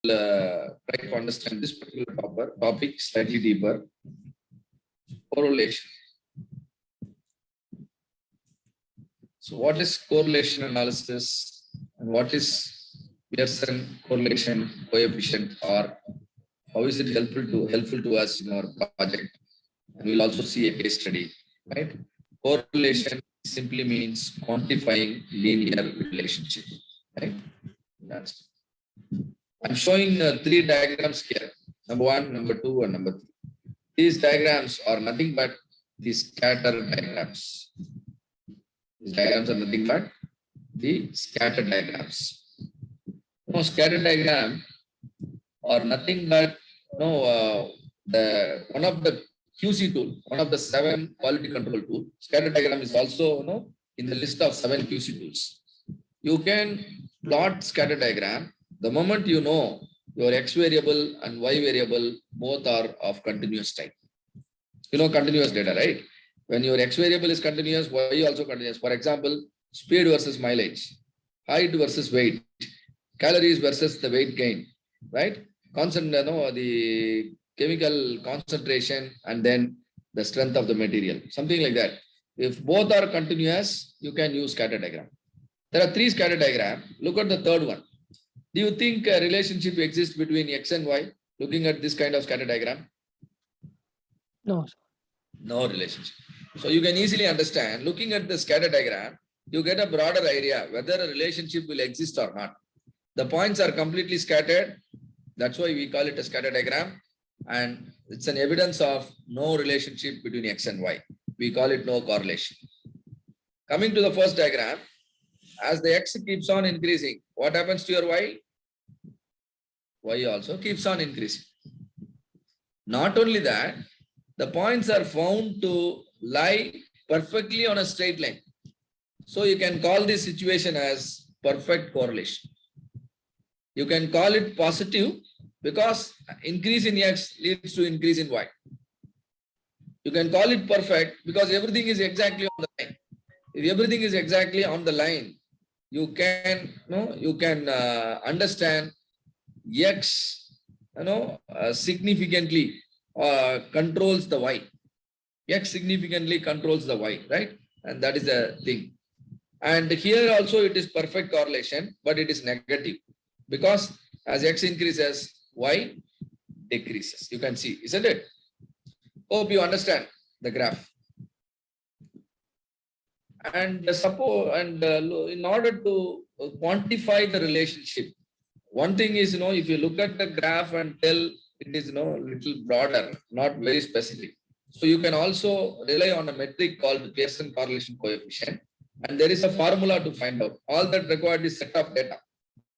try to understand this particular topic slightly deeper. Correlation. So what is correlation analysis and what is Pearson correlation coefficient, or how is it helpful to us in our project? And we'll also see a case study, right? Correlation simply means quantifying linear relationship, right? I'm showing 3 diagrams here. Number 1, number 2, and number 3. These diagrams are nothing but the scatter diagrams. These diagrams are nothing but the scatter diagrams. No, scatter diagram are nothing but the one of the QC tool, one of the 7 quality control tool. Scatter diagram is also in the list of 7 QC tools. You can plot scatter diagram the moment you know your X variable and Y variable both are of continuous type. Continuous data, right? When your X variable is continuous, Y also continuous. For example, speed versus mileage, height versus weight, calories versus the weight gain, right? The chemical concentration and then the strength of the material, something like that. If both are continuous, you can use scatter diagram. There are 3 scatter diagrams. Look at the third one. Do you think a relationship exists between X and Y? Looking at this kind of scatter diagram? No, sir. No relationship. So you can easily understand, looking at the scatter diagram, you get a broader idea whether a relationship will exist or not. The points are completely scattered. That's why we call it a scatter diagram. And it's an evidence of no relationship between X and Y. We call it no correlation. Coming to the first diagram, as the X keeps on increasing, what happens to your Y? Y also keeps on increasing. Not only that, the points are found to lie perfectly on a straight line. So you can call this situation as perfect correlation. You can call it positive because increase in X leads to increase in Y. You can call it perfect because everything is exactly on the line. If everything is exactly on the line, you can understand X significantly controls the Y. X significantly controls the Y, right? And that is the thing. And here also it is perfect correlation, but it is negative because as X increases, Y decreases. You can see, isn't it? Hope you understand the graph. And in order to quantify the relationship, one thing is, if you look at the graph and tell it is little broader, not very specific. So you can also rely on a metric called Pearson correlation coefficient. And there is a formula to find out. All that required is set of data.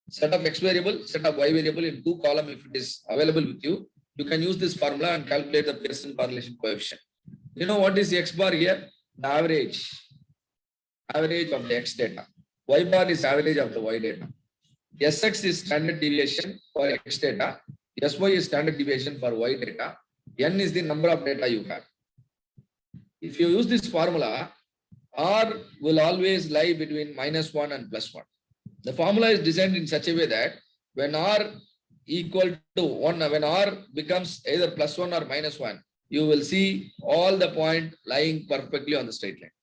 Set of X variable, set of Y variable in 2 columns. If it is available with you, you can use this formula and calculate the Pearson correlation coefficient. You know what is X bar here? The average of the X data. Y bar is average of the Y data. Sx is standard deviation for X data. Sy is standard deviation for Y data. N is the number of data you have. If you use this formula, R will always lie between -1 and +1. The formula is designed in such a way that when R equal to 1, when R becomes either +1 or -1, you will see all the point lying perfectly on the straight line.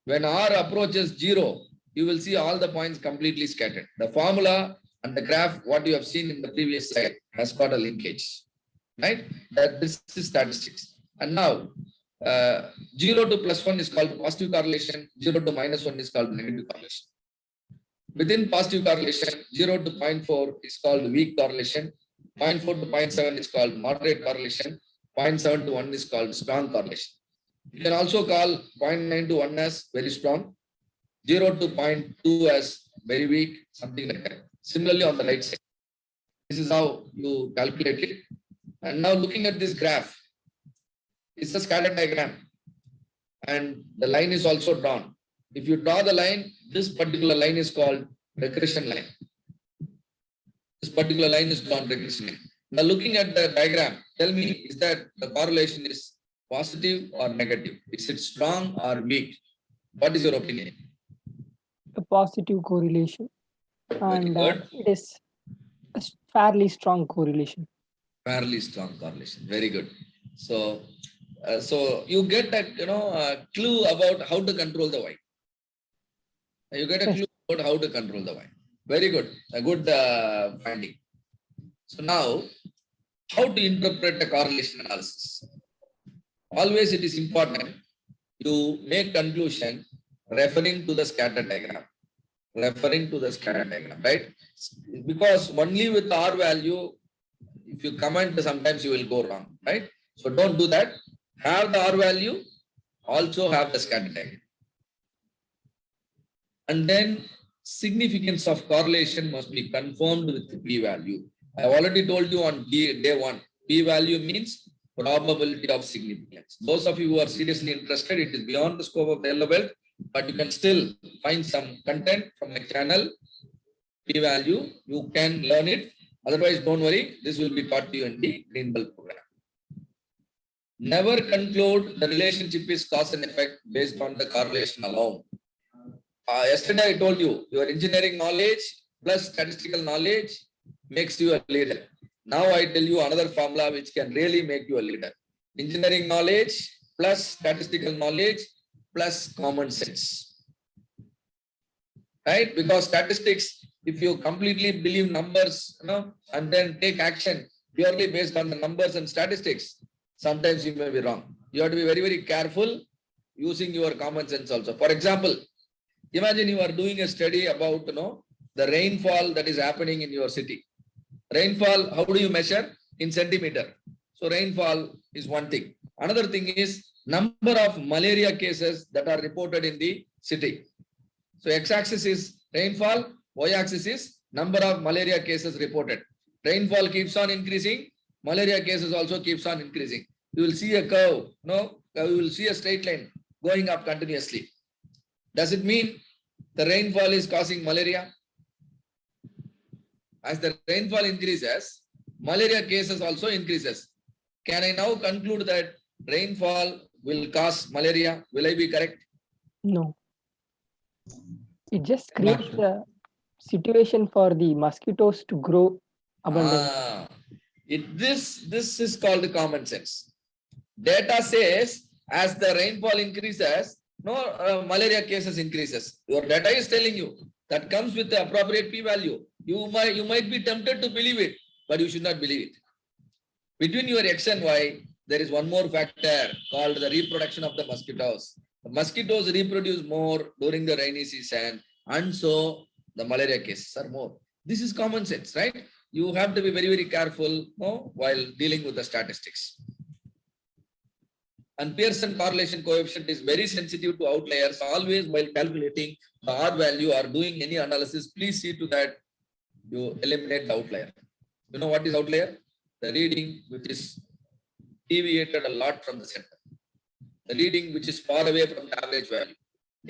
When R approaches 0, you will see all the points completely scattered. The formula and the graph, what you have seen in the previous slide, has got a linkage, right? That this is statistics. And now, 0 to +1 is called positive correlation. 0 to -1 is called negative correlation. Within positive correlation, 0 to 0.4 is called weak correlation. 0.4 to 0.7 is called moderate correlation. 0.7 to 1 is called strong correlation. You can also call 0.9 to 1 as very strong, 0 to 0.2 as very weak, something like that. Similarly, on the right side, this is how you calculate it. And now looking at this graph, it's a scatter diagram, and the line is also drawn. If you draw the line, this particular line is called regression line. This particular line is drawn regression line. Now looking at the diagram, tell me, is that the correlation is positive or negative? Is it strong or weak? What is your opinion? A positive correlation. And it is fairly strong correlation. Fairly strong correlation. Very good. So, so you get a clue about how to control the Y. You get a Yes. clue about how to control the Y. Very good. A good finding. So now, how to interpret a correlation analysis? Always it is important to make conclusion referring to the scatter diagram. Referring to the scatter diagram, right? Because only with R value, if you comment, sometimes you will go wrong, right? So don't do that. Have the R value, also have the scatter diagram. And then significance of correlation must be confirmed with the p-value. I have already told you on day one, p-value means probability of significance. Those of you who are seriously interested, it is beyond the scope of the yellow belt, but you can still find some content from my channel, p-value, you can learn it. Otherwise, don't worry, this will be taught to you in the green belt program. Never conclude the relationship is cause and effect based on the correlation alone. Yesterday I told you, your engineering knowledge plus statistical knowledge makes you a leader. Now I tell you another formula which can really make you a leader. Engineering knowledge plus statistical knowledge plus common sense. Right? Because statistics, if you completely believe numbers, and then take action purely based on the numbers and statistics, sometimes you may be wrong. You have to be very, very careful using your common sense also. For example, imagine you are doing a study about the rainfall that is happening in your city. Rainfall, how do you measure? In centimeter. So rainfall is one thing. Another thing is number of malaria cases that are reported in the city. So x-axis is rainfall, y-axis is number of malaria cases reported. Rainfall keeps on increasing, malaria cases also keeps on increasing. You will see a curve, you will see a straight line going up continuously. Does it mean the rainfall is causing malaria? As the rainfall increases, malaria cases also increases. Can I now conclude that rainfall will cause malaria? Will I be correct? No. It just creates a situation for the mosquitoes to grow abundantly. This is called common sense. Data says as the rainfall increases, malaria cases increases. Your data is telling you that comes with the appropriate p-value. You might be tempted to believe it, but you should not believe it. Between your X and Y, there is one more factor called the reproduction of the mosquitoes. The mosquitoes reproduce more during the rainy season, and so the malaria cases are more. This is common sense, right? You have to be very, very careful while dealing with the statistics. And Pearson correlation coefficient is very sensitive to outliers. Always while calculating the R value or doing any analysis, please see to that you eliminate the outlier. You know what is outlier? The reading which is deviated a lot from the center. The reading which is far away from the average value.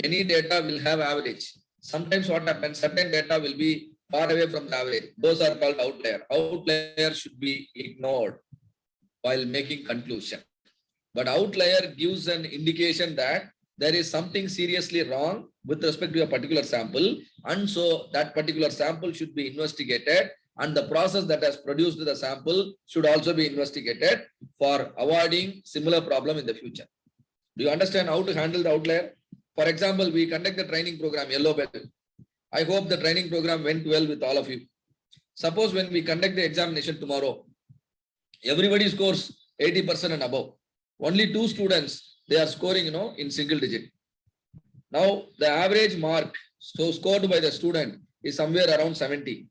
Any data will have average. Sometimes what happens, certain data will be far away from the average. Those are called outlier. Outlier should be ignored while making conclusion. But outlier gives an indication that there is something seriously wrong with respect to a particular sample. And so that particular sample should be investigated, and the process that has produced the sample should also be investigated for avoiding similar problem in the future. Do you understand how to handle the outlier? For example, we conduct the training program, Yellow Belt. I hope the training program went well with all of you. Suppose when we conduct the examination tomorrow, everybody scores 80% and above. Only 2 students, they are scoring, in single digit. Now, the average mark scored by the student is somewhere around 70.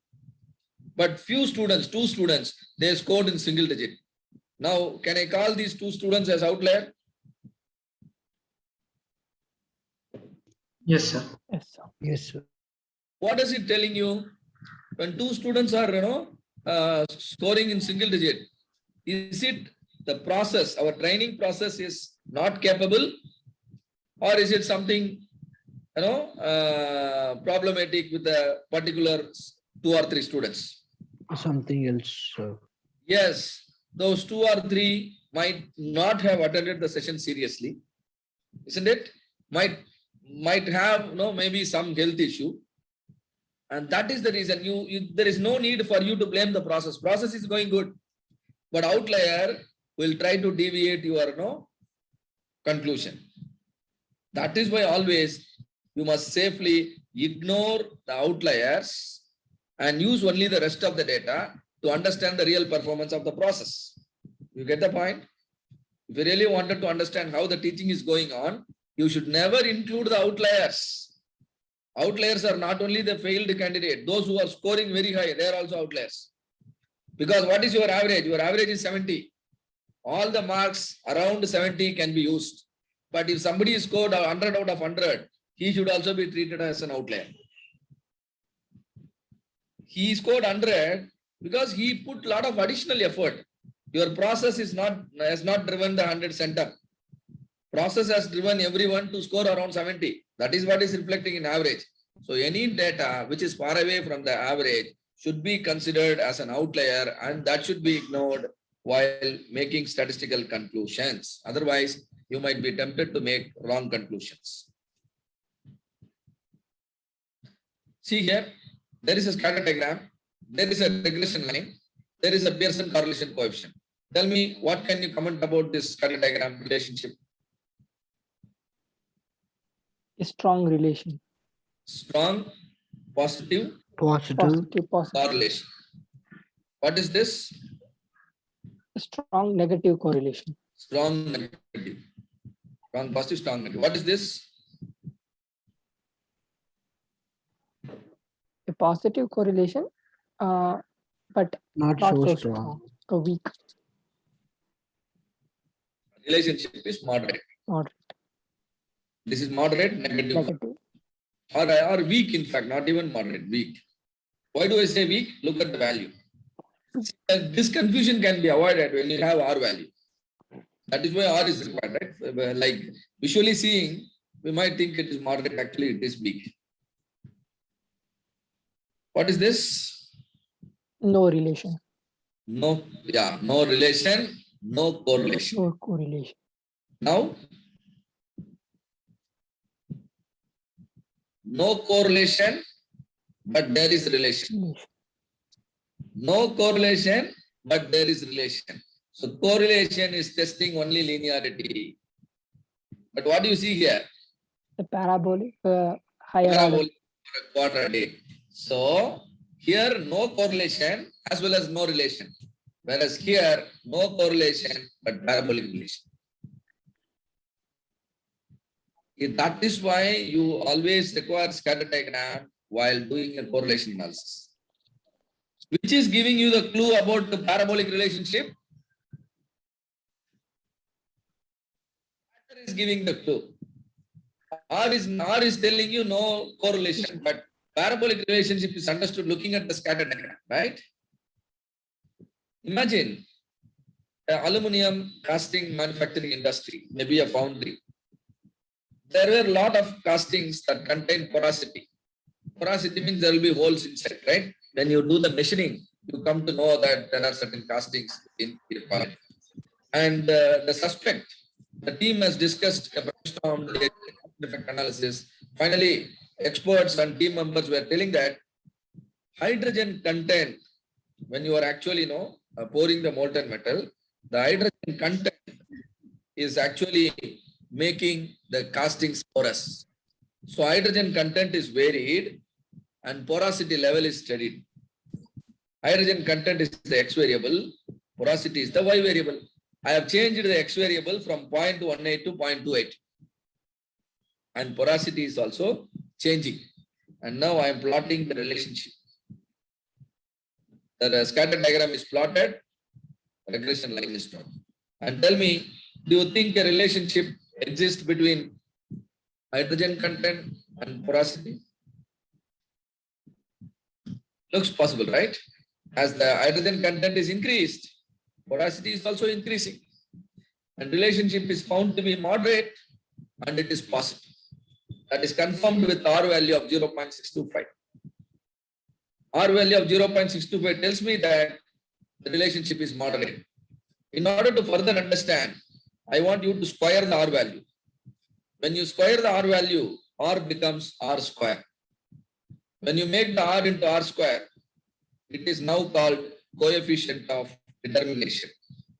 But few students, 2 students, they scored in single digit. Now, can I call these 2 students as outlier? Yes, sir. Yes, sir. Yes, sir. What is it telling you? When 2 students are, scoring in single digit, is it the process, our training process is not capable, or is it something, problematic with the particular 2 or 3 students? Something else, sir. Yes, those 2 or 3 might not have attended the session seriously, isn't it? Might have, maybe some health issue. And that is the reason there is no need for you to blame the process. Process is going good, but outlier will try to deviate your conclusion. That is why always you must safely ignore the outliers and use only the rest of the data to understand the real performance of the process. You get the point? If you really wanted to understand how the teaching is going on, you should never include the outliers. Outliers are not only the failed candidate, those who are scoring very high, they are also outliers. Because what is your average? Your average is 70. All the marks around 70 can be used. But if somebody scored 100 out of 100, he should also be treated as an outlier. He scored 100 because he put a lot of additional effort. Your process has not driven the 100 center. Process has driven everyone to score around 70. That is what is reflecting in average. So any data which is far away from the average should be considered as an outlier, and that should be ignored while making statistical conclusions. Otherwise, you might be tempted to make wrong conclusions. See here, there is a scatter diagram, there is a regression line, there is a Pearson correlation coefficient. Tell me, what can you comment about this scatter diagram relationship? A strong relation. Strong, positive Positive. correlation. What is this? A strong negative correlation. Strong negative. Strong positive, strong negative. What is this? A positive correlation, but Not not so so strong. strong. A weak. Relationship is moderate. Moderate. This is moderate, negative. Negative. Or weak, in fact, not even moderate, weak. Why do I say weak? Look at the value. This confusion can be avoided when you have R value. That is why R is required, right? Like visually seeing, we might think it is moderate, actually it is weak. What is this? No relation. No relation, no correlation. No correlation. Now, no correlation, but there is relation. No correlation, but there is relation. So correlation is testing only linearity. But what do you see here? The parabolic higher Parabolic quadratic. So here no correlation as well as no relation. Whereas here no correlation but parabolic relation. That is why you always require scatter diagram while doing a correlation analysis. Which is giving you the clue about the parabolic relationship? Is giving the clue. R is telling you no correlation, but parabolic relationship is understood looking at the scatter diagram, right? Imagine an aluminum casting manufacturing industry, maybe a foundry. There were a lot of castings that contain porosity. Porosity means there will be holes inside, right? When you do the measuring, you come to know that there are certain castings in porosity. And the suspect, the team has discussed a brainstormed effect analysis. Finally, experts and team members were telling that hydrogen content, when you are actually pouring the molten metal, the hydrogen content is actually making the castings porous. So hydrogen content is varied and porosity level is studied. Hydrogen content is the X variable, porosity is the Y variable. I have changed the X variable from 0.18 to 0.28. And porosity is also changing. And now I am plotting the relationship. The scatter diagram is plotted, regression line is plotted. And tell me, do you think a relationship exists between hydrogen content and porosity? Looks possible, right? As the hydrogen content is increased, porosity is also increasing. And relationship is found to be moderate and it is positive. That is confirmed with R value of 0.625. R value of 0.625 tells me that the relationship is moderate. In order to further understand, I want you to square the R value. When you square the R value, R becomes R square. When you make the R into R square, it is now called coefficient of determination.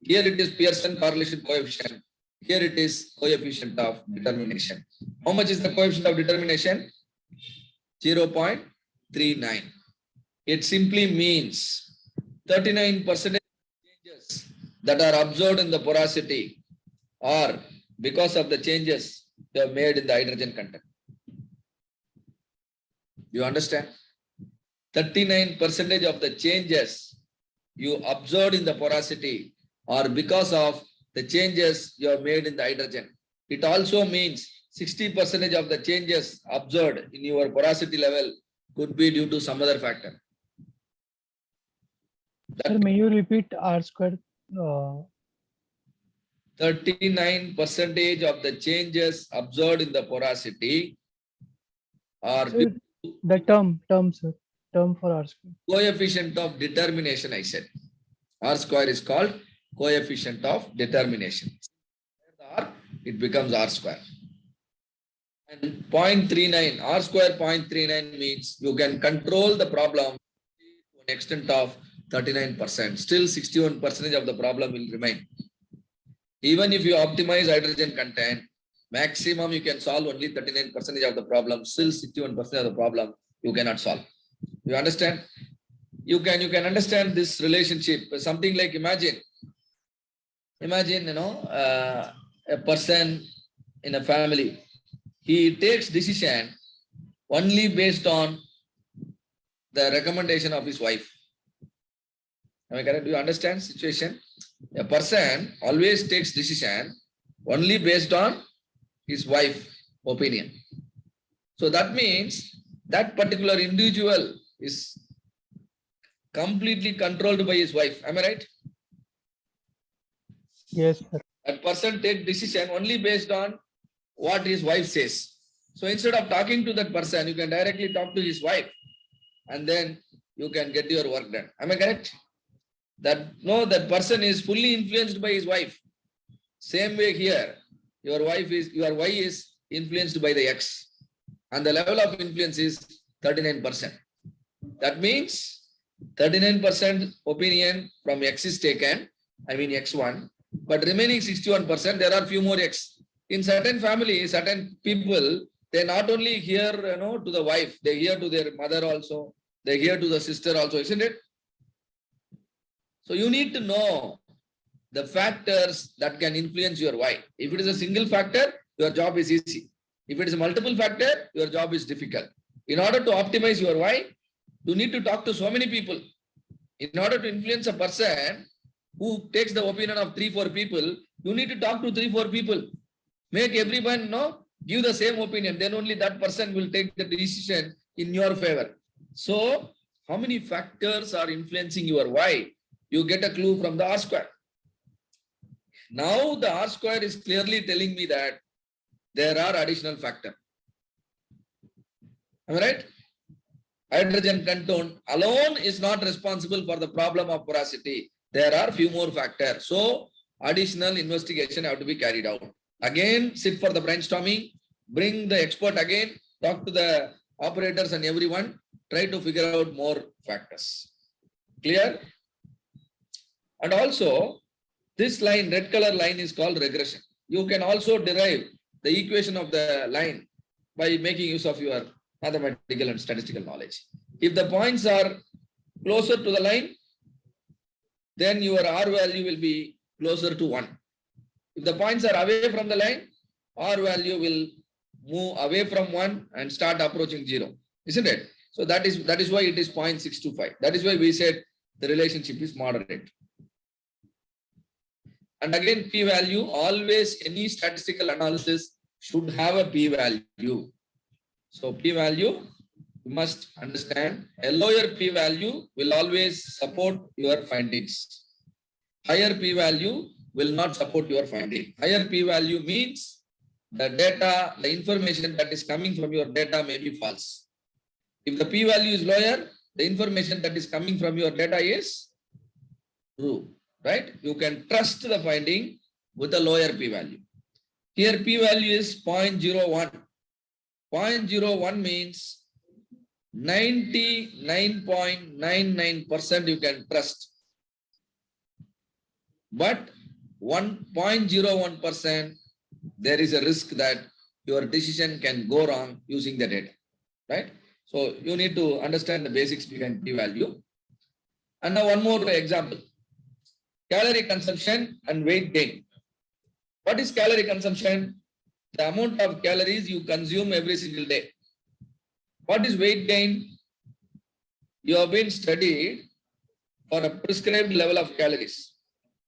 Here it is Pearson correlation coefficient. Here it is coefficient of determination. How much is the coefficient of determination? 0.39. It simply means 39% changes that are observed in the porosity or because of the changes they have made in the hydrogen content. You understand? 39% of the changes you observed in the porosity are because of the changes you have made in the hydrogen. It also means 60% of the changes observed in your porosity level could be due to some other factor. Sir, may you repeat R square? 39% of the changes observed in the porosity are Sir, due the term, sir. Term for R square. coefficient of determination, I said. R square is called coefficient of determination. R, it becomes R square. And 0.39, R square 0.39 means you can control the problem to an extent of 39%. Still 61% of the problem will remain. Even if you optimize hydrogen content, maximum you can solve only 39% of the problem. Still 61% of the problem you cannot solve. You understand? You can understand this relationship. Something like imagine, a person in a family, he takes decision only based on the recommendation of his wife. Am I correct? Do you understand situation? A person always takes decision only based on his wife opinion. So that means that particular individual is completely controlled by his wife. Am I right? Yes, sir. That person takes decision only based on what his wife says. So instead of talking to that person, you can directly talk to his wife and then you can get your work done. Am I correct? That person is fully influenced by his wife. Same way here, your wife is influenced by the X and the level of influence is 39%. That means 39% opinion from X is taken, I mean X1, but remaining 61%, there are few more X. In certain families, certain people, they not only hear to the wife, they hear to their mother also, they hear to the sister also, isn't it? So you need to know the factors that can influence your why. If it is a single factor, your job is easy. If it is a multiple factor, your job is difficult. In order to optimize your why, you need to talk to so many people. In order to influence a person who takes the opinion of 3-4 people, you need to talk to 3-4 people. Make everyone give the same opinion. Then only that person will take the decision in your favor. So how many factors are influencing your why? You get a clue from the R square. Now the R square is clearly telling me that there are additional factors. Am I right? Hydrogen content alone is not responsible for the problem of porosity. There are few more factors. So additional investigation have to be carried out. Again, sit for the brainstorming, bring the expert again, talk to the operators and everyone, try to figure out more factors. Clear? And also, this line, red color line is called regression. You can also derive the equation of the line by making use of your mathematical and statistical knowledge. If the points are closer to the line, then your R value will be closer to 1. If the points are away from the line, R value will move away from 1 and start approaching 0, isn't it? So that is why it is 0.625. That is why we said the relationship is moderate. And again, p-value, always any statistical analysis should have a p-value. So p-value, you must understand, a lower p-value will always support your findings. Higher p-value will not support your finding. Higher p-value means the data, the information that is coming from your data may be false. If the p-value is lower, the information that is coming from your data is true, right? You can trust the finding with a lower p-value. Here p-value is 0.01. 0.01 means 99.99% you can trust. But 1.01% there is a risk that your decision can go wrong using the data, right? So you need to understand the basics behind p-value. And now one more example, calorie consumption and weight gain. What is calorie consumption? The amount of calories you consume every single day. What is weight gain? You have been studied for a prescribed level of calories.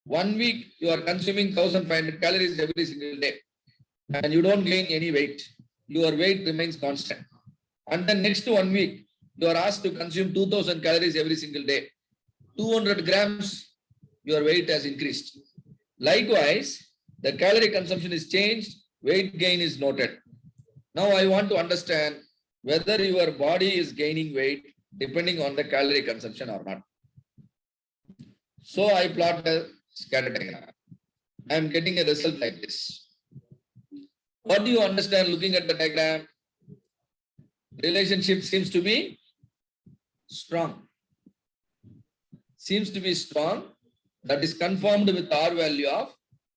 1 week you are consuming 1500 calories every single day and you don't gain any weight. Your weight remains constant. And then next 1 week you are asked to consume 2000 calories every single day. 200 grams, your weight has increased. Likewise, the calorie consumption is changed, weight gain is noted. Now I want to understand whether your body is gaining weight depending on the calorie consumption or not. So I plot a scatter diagram. I am getting a result like this. What do you understand looking at the diagram? Relationship seems to be strong. Seems to be strong. That is confirmed with R value of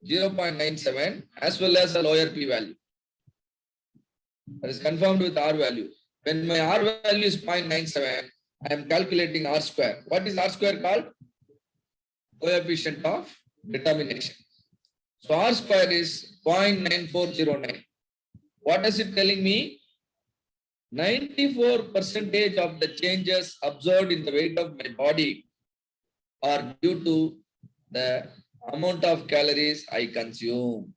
0.97 as well as a lower p value. That is confirmed with R value. When my R value is 0.97, I am calculating R square. What is R square called? Coefficient of determination. So R square is 0.9409. What is it telling me? 94% of the changes observed in the weight of my body are due to the amount of calories I consume.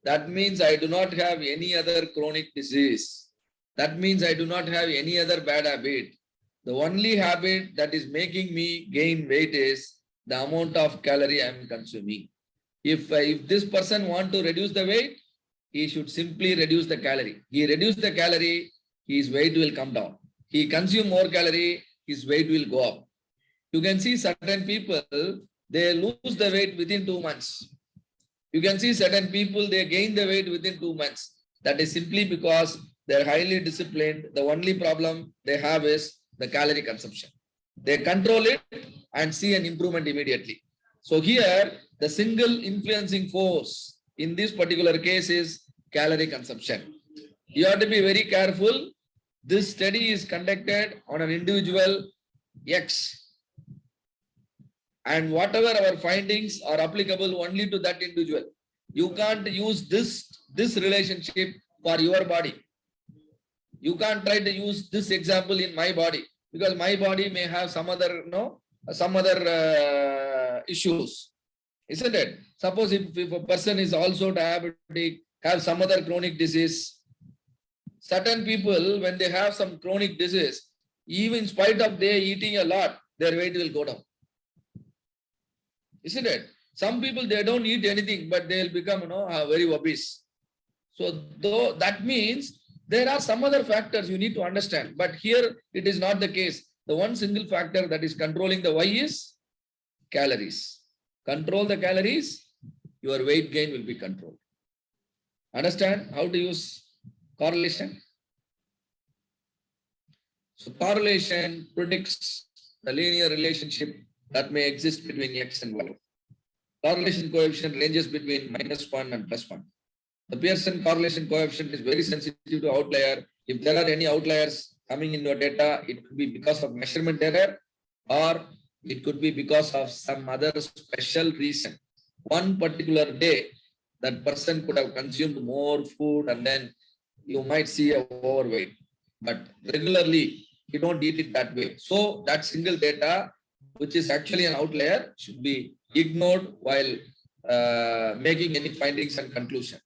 That means I do not have any other chronic disease. That means I do not have any other bad habit. The only habit that is making me gain weight is the amount of calorie I am consuming. If this person want to reduce the weight, he should simply reduce the calorie. He reduce the calorie, his weight will come down. He consume more calorie, his weight will go up. You can see certain people, they lose the weight within 2 months. You can see certain people, they gain the weight within 2 months. That is simply because they're highly disciplined. The only problem they have is the calorie consumption. They control it and see an improvement immediately. So here, the single influencing force in this particular case is calorie consumption. You have to be very careful. This study is conducted on an individual X. And whatever our findings are applicable only to that individual. You can't use this relationship for your body. You can't try to use this example in my body because my body may have some other, issues, isn't it? Suppose if a person is also diabetic, have some other chronic disease. Certain people, when they have some chronic disease, even in spite of they eating a lot, their weight will go down. Isn't it? Some people, they don't eat anything, but they'll become, very obese. So though that means there are some other factors you need to understand, but here it is not the case. The one single factor that is controlling the Y is calories. Control the calories, your weight gain will be controlled. Understand how to use correlation? So correlation predicts the linear relationship that may exist between X and Y. Correlation coefficient ranges between -1 and +1. The Pearson correlation coefficient is very sensitive to outlier. If there are any outliers coming in your data, it could be because of measurement error or it could be because of some other special reason. One particular day, that person could have consumed more food and then you might see a overweight. But regularly, you don't eat it that way. So that single data, which is actually an outlier, should be ignored while making any findings and conclusion.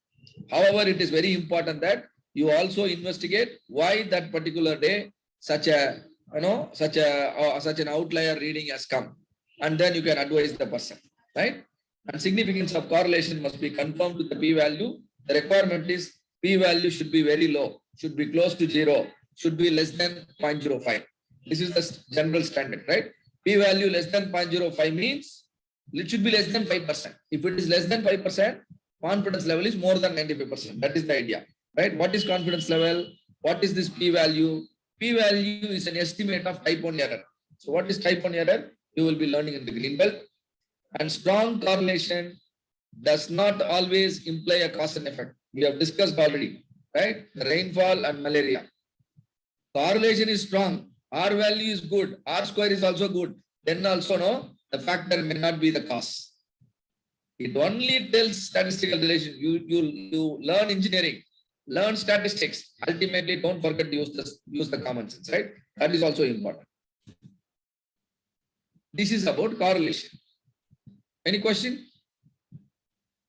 However, it is very important that you also investigate why that particular day such an outlier reading has come, and then you can advise the person, right? And significance of correlation must be confirmed with the p-value. The requirement is p-value should be very low, should be close to 0, should be less than 0.05. This is the general standard, right? P-value less than 0.05 means it should be less than 5%. If it is less than 5%, confidence level is more than 95%. That is the idea, right? What is confidence level? What is this p-value? P-value is an estimate of type 1 error. So what is type 1 error? You will be learning in the green belt. And strong correlation does not always imply a cause and effect. We have discussed already, right? Rainfall and malaria. Correlation is strong. R value is good. R square is also good. Then also no, the factor may not be the cause. It only tells statistical relation. You learn engineering, learn statistics. Ultimately, don't forget to use the common sense, right? That is also important. This is about correlation. Any question?